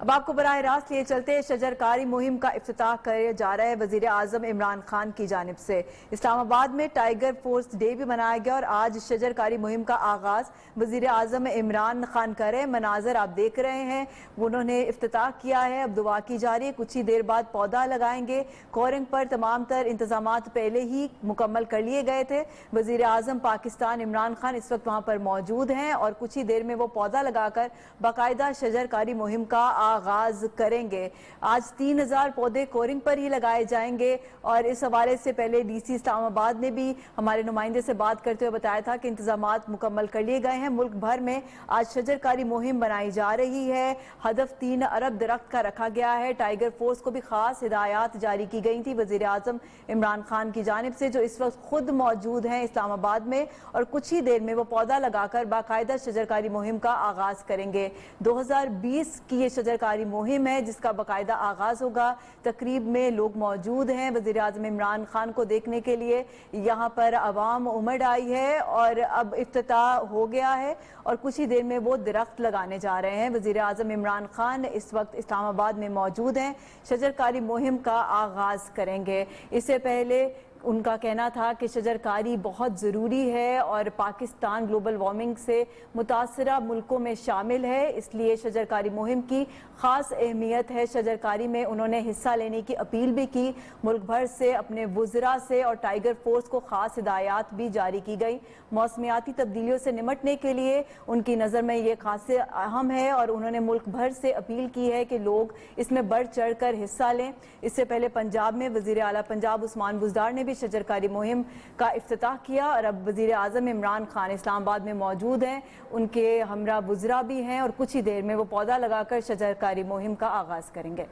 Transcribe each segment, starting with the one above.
اب آپ کو براہ راست لیے چلتے شجرکاری مہم کا افتتاح کیا جا رہا ہے وزیر اعظم عمران خان کی جانب سے۔ اسلام آباد میں ٹائیگر فورس ڈے بھی منایا گیا اور آج شجرکاری مہم کا آغاز وزیر اعظم عمران خان کر رہے ہیں۔ مناظر آپ دیکھ رہے ہیں، انہوں نے افتتاح کیا ہے، اب دعا کی جا رہی ہے، کچھ ہی دیر بعد پودا لگائیں گے۔ کورنگ پر تمام تر انتظامات پہلے ہی مکمل کر لیے گئے تھے۔ وزیر اعظم پاکستان عمران خان اس وقت وہاں پر موجود ہیں اور کچھ ہی دیر میں وہ پودا لگا کر باقاعدہ شجرکاری مہم کا آغاز کریں گے۔ آج 3000 پودے کورنگ پر ہی لگائے جائیں گے اور اس حوالے سے پہلے ڈی سی اسلام آباد نے بھی ہمارے نمائندے سے بات کرتے ہوئے بتایا تھا کہ انتظامات مکمل کر لیے گئے ہیں۔ ملک بھر میں آج شجرکاری مہم بنائی جا رہی ہے۔ ہدف 3 ارب درخت کا رکھا گیا ہے۔ ٹائیگر فورس کو بھی خاص ہدایات جاری کی گئی تھی وزیر اعظم عمران خان کی جانب سے، جو اس وقت خود موجود ہیں اسلام آباد میں اور کچھ ہی دیر میں وہ پودا لگا کر باقاعدہ شجرکاری مہم کا آغاز کریں گے۔ 2020 کی یہ شجرکاری مہم ہے جس کا باقاعدہ آغاز ہوگا۔ تقریب میں لوگ موجود ہیں، وزیر اعظم عمران خان کو دیکھنے کے لیے یہاں پر عوام امڑ آئی ہے اور اب افتتاح ہو گیا ہے اور کچھ ہی دیر میں وہ درخت لگانے جا رہے ہیں۔ وزیر اعظم عمران خان اس وقت اسلام آباد میں موجود ہیں، شجرکاری مہم کا آغاز کریں گے۔ اس سے پہلے ان کا کہنا تھا کہ شجرکاری بہت ضروری ہے اور پاکستان گلوبل وارمنگ سے متاثرہ ملکوں میں شامل ہے، اس لیے شجرکاری مہم کی خاص اہمیت ہے۔ شجرکاری میں انہوں نے حصہ لینے کی اپیل بھی کی، ملک بھر سے اپنے وزراء سے، اور ٹائیگر فورس کو خاص ہدایات بھی جاری کی گئی۔ موسمیاتی تبدیلیوں سے نمٹنے کے لیے ان کی نظر میں یہ خاص اہم ہے اور انہوں نے ملک بھر سے اپیل کی ہے کہ لوگ اس میں بڑھ چڑھ کر حصہ لیں۔ اس سے پہلے پنجاب میں وزیر اعلیٰ پنجاب عثمان بزدار نے بھی شجرکاری مہم کا افتتاح کیا اور اب وزیر اعظم عمران خان اسلام آباد میں موجود ہیں، ان کے ہمراہ وزراء بھی ہیں اور کچھ ہی دیر میں وہ پودا لگا کر شجرکاری مہم کا آغاز کریں گے۔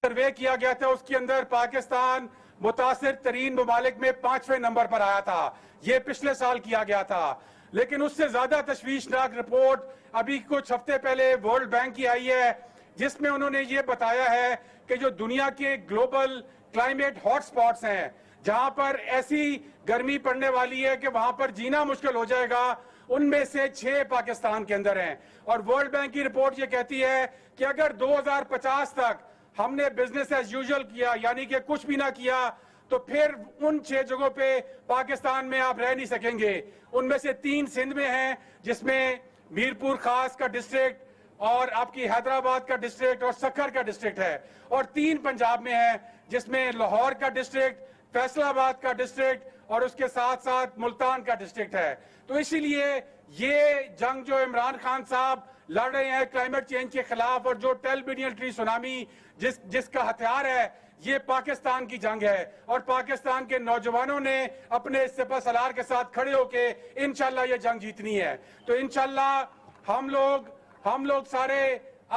سروے کیا گیا تھا، اس کے اندر پاکستان متاثر ترین ممالک میں 5ویں نمبر پر آیا تھا۔ یہ پچھلے سال کیا گیا تھا، لیکن اس سے زیادہ تشویشناک رپورٹ ابھی کچھ ہفتے پہلے ورلڈ بینک کی آئی ہے، جس میں انہوں نے یہ بتایا ہے کہ جو دنیا کے گلوبل کلائمیٹ ہاٹ سپاٹس ہیں، جہاں پر ایسی گرمی پڑنے والی ہے کہ وہاں پر جینا مشکل ہو جائے گا، ان میں سے 6 پاکستان کے اندر ہیں۔ اور ورلڈ بینک کی رپورٹ یہ کہتی ہے کہ اگر 2050 تک ہم نے بزنس ایز یوزول کیا، یعنی کہ کچھ بھی نہ کیا، تو پھر ان 6 جگہوں پہ پاکستان میں آپ رہ نہیں سکیں گے۔ ان میں سے 3 سندھ میں ہیں، جس میں میرپور خاص کا ڈسٹرکٹ اور آپ کی حیدرآباد کا ڈسٹرکٹ اور سکھر کا ڈسٹرکٹ ہے، اور 3 پنجاب میں ہیں، جس میں لاہور کا ڈسٹرکٹ، فیصل آباد کا ڈسٹرکٹ اور اس کے ساتھ ساتھ ملتان کا ڈسٹرکٹ ہے۔ تو اسی لیے یہ جنگ جو عمران خان صاحب لڑ رہے ہیں کلائمیٹ چینج کے خلاف، اور جو 10 بلین ٹری سونامی جس کا ہتھیار ہے، یہ پاکستان کی جنگ ہے، اور پاکستان کے نوجوانوں نے اپنے سپہ سالار کے ساتھ کھڑے ہو کے انشاءاللہ یہ جنگ جیتنی ہے۔ تو انشاءاللہ ہم لوگ سارے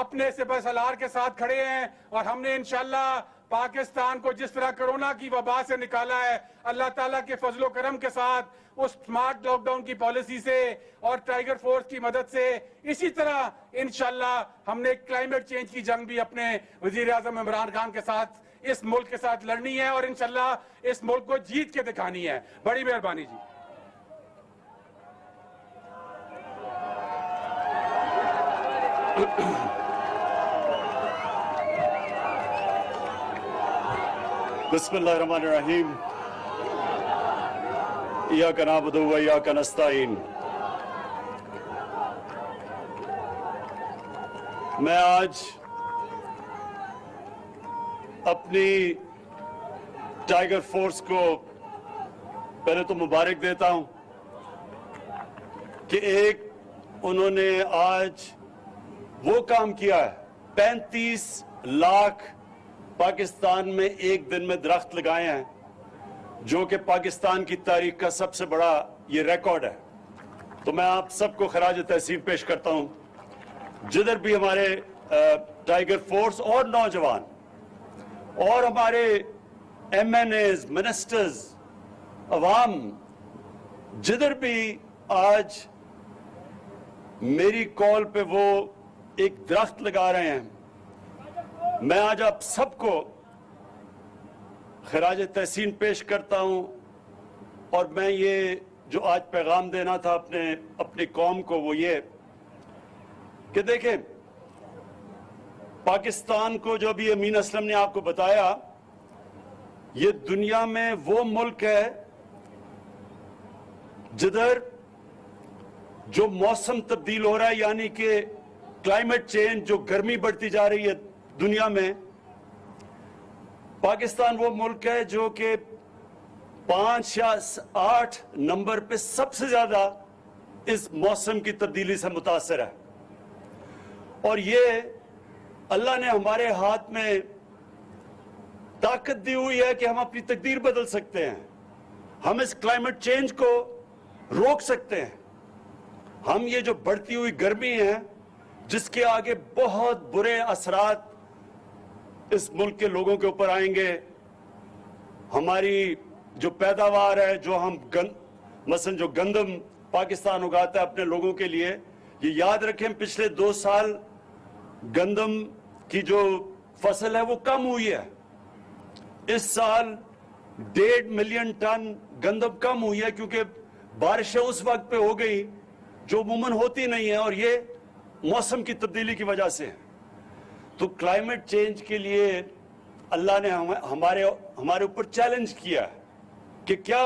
اپنے سپہ سالار کے ساتھ کھڑے ہیں، اور ہم نے انشاءاللہ پاکستان کو جس طرح کرونا کی وبا سے نکالا ہے، اللہ تعالیٰ کے فضل و کرم کے ساتھ، اس سمارٹ لاک ڈاؤن کی پالیسی سے اور ٹائیگر فورس کی مدد سے، اسی طرح انشاءاللہ ہم نے کلائمیٹ چینج کی جنگ بھی اپنے وزیر اعظم عمران خان کے ساتھ، اس ملک کے ساتھ لڑنی ہے، اور انشاءاللہ اس ملک کو جیت کے دکھانی ہے۔ بڑی مہربانی جی۔ بسم اللہ الرحمن الرحیم۔ ایاک نعبد و ایاک نستعین۔ میں آج اپنی ٹائیگر فورس کو پہلے تو مبارک دیتا ہوں کہ ایک انہوں نے آج وہ کام کیا ہے، 35 لاکھ پاکستان میں ایک دن میں درخت لگائے ہیں، جو کہ پاکستان کی تاریخ کا سب سے بڑا یہ ریکارڈ ہے۔ تو میں آپ سب کو خراج تحسین پیش کرتا ہوں، جدھر بھی ہمارے ٹائیگر فورس اور نوجوان اور ہمارے ایم این ایز، منسٹرز، عوام، جدھر بھی آج میری کال پہ وہ ایک درخت لگا رہے ہیں، میں آج آپ سب کو خراج تحسین پیش کرتا ہوں۔ اور میں یہ جو آج پیغام دینا تھا اپنی قوم کو، وہ یہ کہ دیکھیں، پاکستان کو جو ابھی امین اسلم نے آپ کو بتایا، یہ دنیا میں وہ ملک ہے جدھر جو موسم تبدیل ہو رہا ہے، یعنی کہ کلائمیٹ چینج، جو گرمی بڑھتی جا رہی ہے دنیا میں، پاکستان وہ ملک ہے جو کہ 5 یا 8 نمبر پہ سب سے زیادہ اس موسم کی تبدیلی سے متاثر ہے۔ اور یہ اللہ نے ہمارے ہاتھ میں طاقت دی ہوئی ہے کہ ہم اپنی تقدیر بدل سکتے ہیں، ہم اس کلائمیٹ چینج کو روک سکتے ہیں۔ ہم یہ جو بڑھتی ہوئی گرمی ہے، جس کے آگے بہت برے اثرات اس ملک کے لوگوں کے اوپر آئیں گے، ہماری جو پیداوار ہے، جو ہم مثلا جو گندم پاکستان اگاتا ہے اپنے لوگوں کے لیے، یہ یاد رکھیں پچھلے 2 سال گندم کی جو فصل ہے وہ کم ہوئی ہے۔ اس سال 1.5 ملین ٹن گندم کم ہوئی ہے، کیونکہ بارشیں اس وقت پہ ہو گئی جو عموماً ہوتی نہیں ہے، اور یہ موسم کی تبدیلی کی وجہ سے ہے۔ تو کلائمیٹ چینج کے لیے اللہ نے ہمارے اوپر چیلنج کیا ہے کہ کیا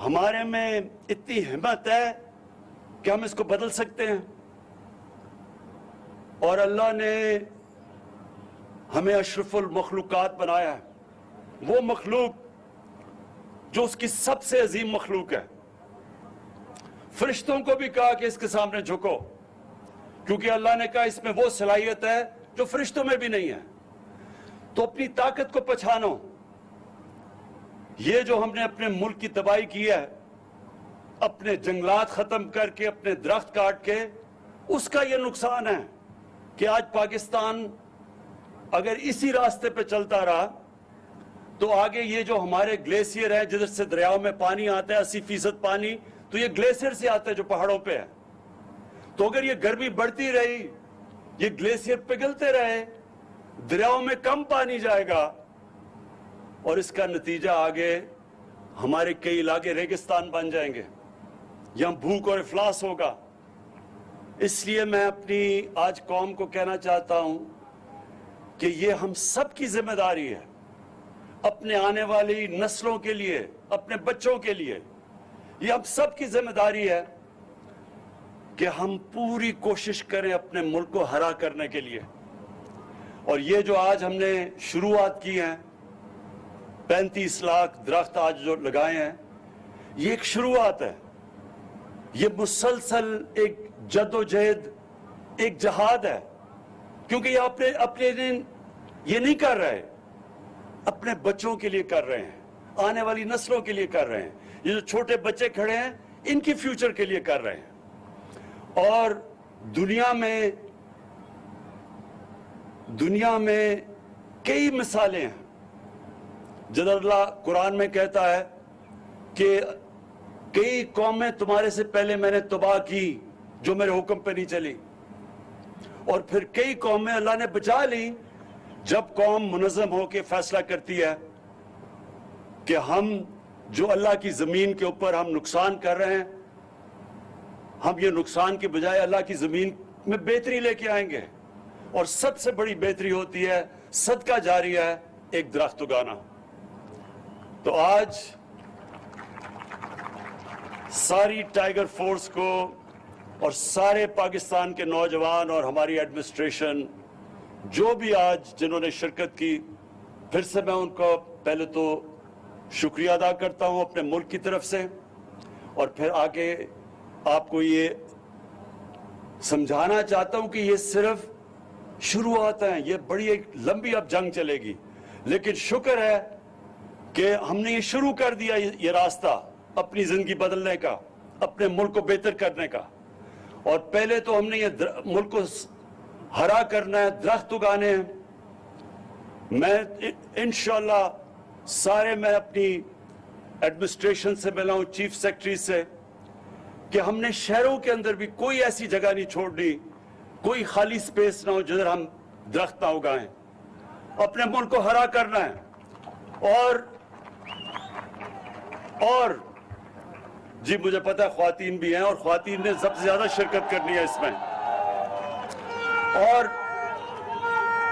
ہمارے میں اتنی ہمت ہے کہ ہم اس کو بدل سکتے ہیں؟ اور اللہ نے ہمیں اشرف المخلوقات بنایا ہے، وہ مخلوق جو اس کی سب سے عظیم مخلوق ہے۔ فرشتوں کو بھی کہا کہ اس کے سامنے جھکو، کیونکہ اللہ نے کہا اس میں وہ صلاحیت ہے جو فرشتوں میں بھی نہیں ہے۔ تو اپنی طاقت کو پہچانو۔ یہ جو ہم نے اپنے ملک کی تباہی کی ہے، اپنے جنگلات ختم کر کے، اپنے درخت کاٹ کے، اس کا یہ نقصان ہے کہ آج پاکستان اگر اسی راستے پہ چلتا رہا تو آگے یہ جو ہمارے گلیشیئر ہیں، جدھر سے دریاؤں میں پانی آتا ہے، 80% پانی تو یہ گلیشیئر سے آتا ہے جو پہاڑوں پہ ہے۔ تو اگر یہ گرمی بڑھتی رہی، یہ گلیشیئر پگھلتے رہے، دریاؤں میں کم پانی جائے گا، اور اس کا نتیجہ آگے ہمارے کئی علاقے ریگستان بن جائیں گے، یہاں بھوک اور افلاس ہوگا۔ اس لیے میں اپنی آج قوم کو کہنا چاہتا ہوں کہ یہ ہم سب کی ذمہ داری ہے، اپنے آنے والی نسلوں کے لیے، اپنے بچوں کے لیے، یہ ہم سب کی ذمہ داری ہے کہ ہم پوری کوشش کریں اپنے ملک کو ہرا کرنے کے لیے۔ اور یہ جو آج ہم نے شروعات کی ہیں، 35 لاکھ درخت آج جو لگائے ہیں، یہ ایک شروعات ہے۔ یہ مسلسل ایک جد و جہد، ایک جہاد ہے، کیونکہ یہ اپنے دن یہ نہیں کر رہے، اپنے بچوں کے لیے کر رہے ہیں، آنے والی نسلوں کے لیے کر رہے ہیں۔ یہ جو چھوٹے بچے کھڑے ہیں، ان کی فیوچر کے لیے کر رہے ہیں۔ اور دنیا میں کئی مثالیں ہیں، جب اللہ قرآن میں کہتا ہے کہ کئی قومیں تمہارے سے پہلے میں نے تباہ کی جو میرے حکم پہ نہیں چلی، اور پھر کئی قومیں اللہ نے بچا لی جب قوم منظم ہو کے فیصلہ کرتی ہے کہ ہم جو اللہ کی زمین کے اوپر ہم نقصان کر رہے ہیں، ہم یہ نقصان کے بجائے اللہ کی زمین میں بہتری لے کے آئیں گے۔ اور سب سے بڑی بہتری ہوتی ہے صدقہ جاریہ ہے، ایک درخت اگانا۔ تو آج ساری ٹائیگر فورس کو اور سارے پاکستان کے نوجوان اور ہماری ایڈمنسٹریشن جو بھی آج جنہوں نے شرکت کی، پھر سے میں ان کو پہلے تو شکریہ ادا کرتا ہوں اپنے ملک کی طرف سے، اور پھر آگے آپ کو یہ سمجھانا چاہتا ہوں کہ یہ صرف شروعات ہیں، یہ بڑی ایک لمبی اب جنگ چلے گی، لیکن شکر ہے کہ ہم نے یہ شروع کر دیا یہ راستہ اپنی زندگی بدلنے کا، اپنے ملک کو بہتر کرنے کا۔ اور پہلے تو ہم نے یہ ملک کو ہرا کرنا ہے، درخت اگانے ہیں۔ میں انشاءاللہ میں اپنی ایڈمنسٹریشن سے ملا ہوں، چیف سیکرٹری سے، کہ ہم نے شہروں کے اندر بھی کوئی ایسی جگہ نہیں چھوڑنی، کوئی خالی سپیس نہ ہو جدھر ہم درخت نہ اگائیں، اپنے ملک کو ہرا کرنا ہے۔ اور جی مجھے پتا ہے خواتین بھی ہیں، اور خواتین نے سب سے زیادہ شرکت کرنی ہے اس میں، اور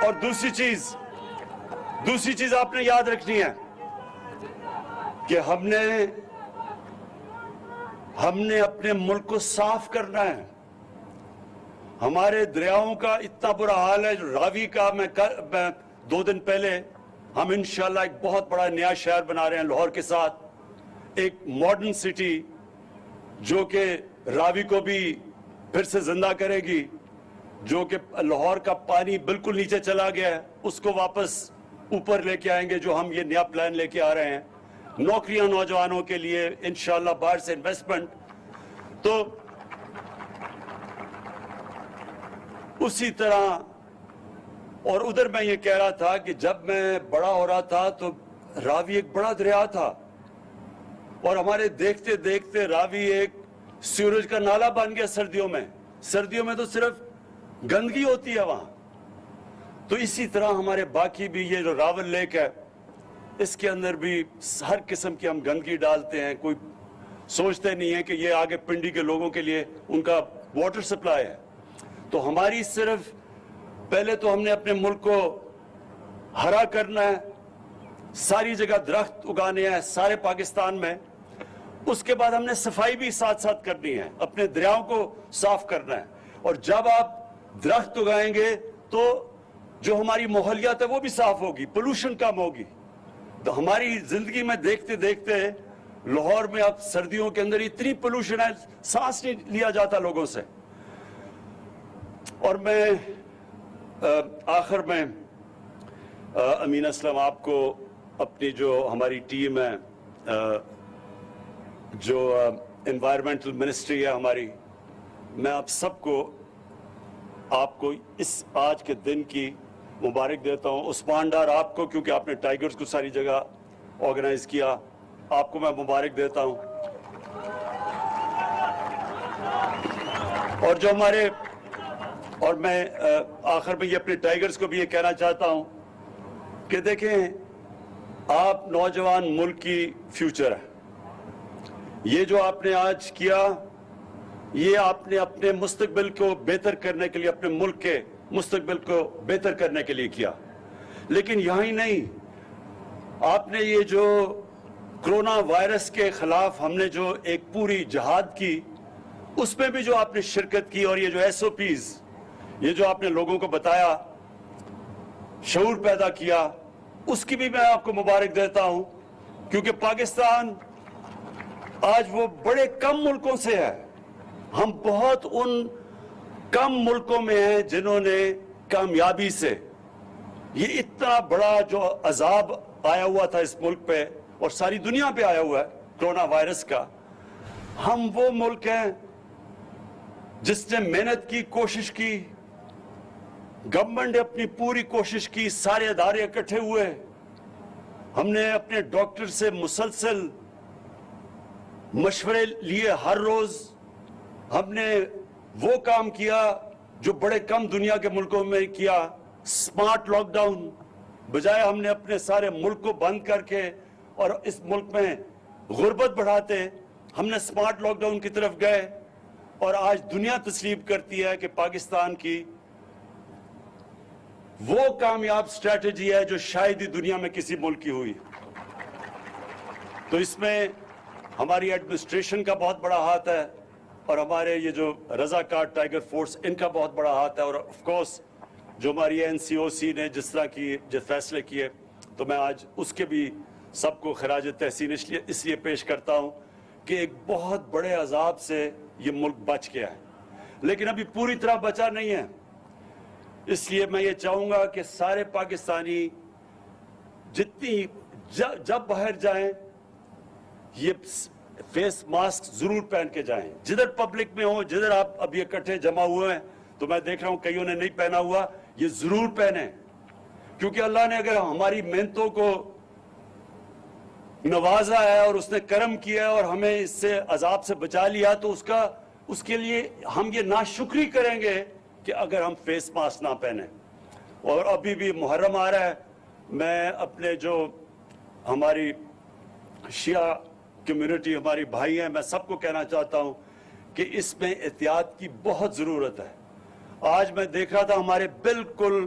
اور دوسری چیز آپ نے یاد رکھنی ہے کہ ہم نے اپنے ملک کو صاف کرنا ہے. ہمارے دریاؤں کا اتنا برا حال ہے. راوی کا میں 2 دن پہلے ہم انشاءاللہ ایک بہت بڑا نیا شہر بنا رہے ہیں لاہور کے ساتھ, ایک ماڈرن سٹی جو کہ راوی کو بھی پھر سے زندہ کرے گی, جو کہ لاہور کا پانی بالکل نیچے چلا گیا ہے اس کو واپس اوپر لے کے آئیں گے, جو ہم یہ نیا پلان لے کے آ رہے ہیں. نوکریاں نوجوانوں کے لیے انشاءاللہ, باہر سے انویسٹمنٹ. تو اسی طرح, اور ادھر میں یہ کہہ رہا تھا کہ جب میں بڑا ہو رہا تھا تو راوی ایک بڑا دریا تھا, اور ہمارے دیکھتے دیکھتے راوی ایک سیوریج کا نالا بن گیا. سردیوں میں تو صرف گندگی ہوتی ہے وہاں. تو اسی طرح ہمارے باقی بھی یہ جو راول لیک ہے اس کے اندر بھی ہر قسم کی ہم گندگی ڈالتے ہیں. کوئی سوچتے نہیں ہے کہ یہ آگے پنڈی کے لوگوں کے لیے ان کا واٹر سپلائی ہے. تو ہماری صرف پہلے تو ہم نے اپنے ملک کو ہرا کرنا ہے, ساری جگہ درخت اگانے ہیں سارے پاکستان میں. اس کے بعد ہم نے صفائی بھی ساتھ ساتھ کرنی ہے, اپنے دریاؤں کو صاف کرنا ہے. اور جب آپ درخت اگائیں گے تو جو ہماری ماحولیات ہے وہ بھی صاف ہوگی, پولوشن کم ہوگی. تو ہماری زندگی میں دیکھتے دیکھتے لاہور میں اب سردیوں کے اندر اتنی پولوشن ہے, سانس نہیں لیا جاتا لوگوں سے. اور میں آخر میں امین اسلم آپ کو اپنی جو ہماری ٹیم ہے, جو انوائرمنٹل منسٹری ہے ہماری, میں آپ سب کو آپ کو اس آج کے دن کی مبارک دیتا ہوں. عثمان ڈار آپ کو, کیونکہ آپ نے ٹائیگرز کو ساری جگہ آرگنائز کیا, آپ کو میں مبارک دیتا ہوں. اور جو ہمارے, اور میں آخر میں یہ اپنے ٹائیگرز کو بھی یہ کہنا چاہتا ہوں کہ دیکھیں آپ نوجوان ملک کی فیوچر ہے. یہ جو آپ نے آج کیا یہ آپ نے اپنے مستقبل کو بہتر کرنے کے لیے, اپنے ملک کے مستقبل کو بہتر کرنے کے لیے کیا. لیکن یہاں ہی نہیں, آپ نے یہ جو کرونا وائرس کے خلاف ہم نے جو ایک پوری جہاد کی, اس میں بھی جو آپ نے شرکت کی, اور یہ جو SOPs, یہ جو آپ نے لوگوں کو بتایا, شعور پیدا کیا, اس کی بھی میں آپ کو مبارک دیتا ہوں. کیونکہ پاکستان آج وہ بڑے کم ملکوں سے ہے, ہم بہت ان کم ملکوں میں ہیں جنہوں نے کامیابی سے یہ اتنا بڑا جو عذاب آیا ہوا تھا اس ملک پہ اور ساری دنیا پہ آیا ہوا ہے کرونا وائرس کا, ہم وہ ملک ہیں جس نے محنت کی, کوشش کی, گورنمنٹ نے اپنی پوری کوشش کی, سارے ادارے اکٹھے ہوئے, ہم نے اپنے ڈاکٹر سے مسلسل مشورے لیے ہر روز, ہم نے وہ کام کیا جو بڑے کم دنیا کے ملکوں میں کیا. سمارٹ لاک ڈاؤن, بجائے ہم نے اپنے سارے ملک کو بند کر کے اور اس ملک میں غربت بڑھاتے, ہم نے سمارٹ لاک ڈاؤن کی طرف گئے. اور آج دنیا تسلیم کرتی ہے کہ پاکستان کی وہ کامیاب سٹریٹجی ہے جو شاید ہی دنیا میں کسی ملک کی ہوئی. تو اس میں ہماری ایڈمنسٹریشن کا بہت بڑا ہاتھ ہے, اور ہمارے یہ جو رضاکار ٹائیگر فورس, ان کا بہت بڑا ہاتھ ہے. اور آف کورس جو ہماری NCOC نے جس طرح کی جو فیصلے کیے, تو میں آج اس کے بھی سب کو خراج تحسین اس لیے پیش کرتا ہوں کہ ایک بہت بڑے عذاب سے یہ ملک بچ گیا ہے, لیکن ابھی پوری طرح بچا نہیں ہے. اس لیے میں یہ چاہوں گا کہ سارے پاکستانی جتنی جب باہر جائیں یہ فیس ماسک ضرور پہن کے جائیں. جدھر پبلک میں ہوں, جدھر آپ ابھی اکٹھے جمع ہوئے ہیں, تو میں دیکھ رہا ہوں کئیوں نے نہیں پہنا ہوا, یہ ضرور پہنیں. کیونکہ اللہ نے اگر ہماری محنتوں کو نوازا ہے اور اس نے کرم کیا ہے اور ہمیں اس سے عذاب سے بچا لیا, تو اس کے لیے ہم یہ ناشکری کریں گے کہ اگر ہم فیس ماسک نہ پہنیں. اور ابھی بھی محرم آ رہا ہے, میں اپنے جو ہماری شیعہ کمیونٹی, ہماری بھائی ہیں, میں سب کو کہنا چاہتا ہوں کہ اس میں احتیاط کی بہت ضرورت ہے. آج میں دیکھ رہا تھا ہمارے بالکل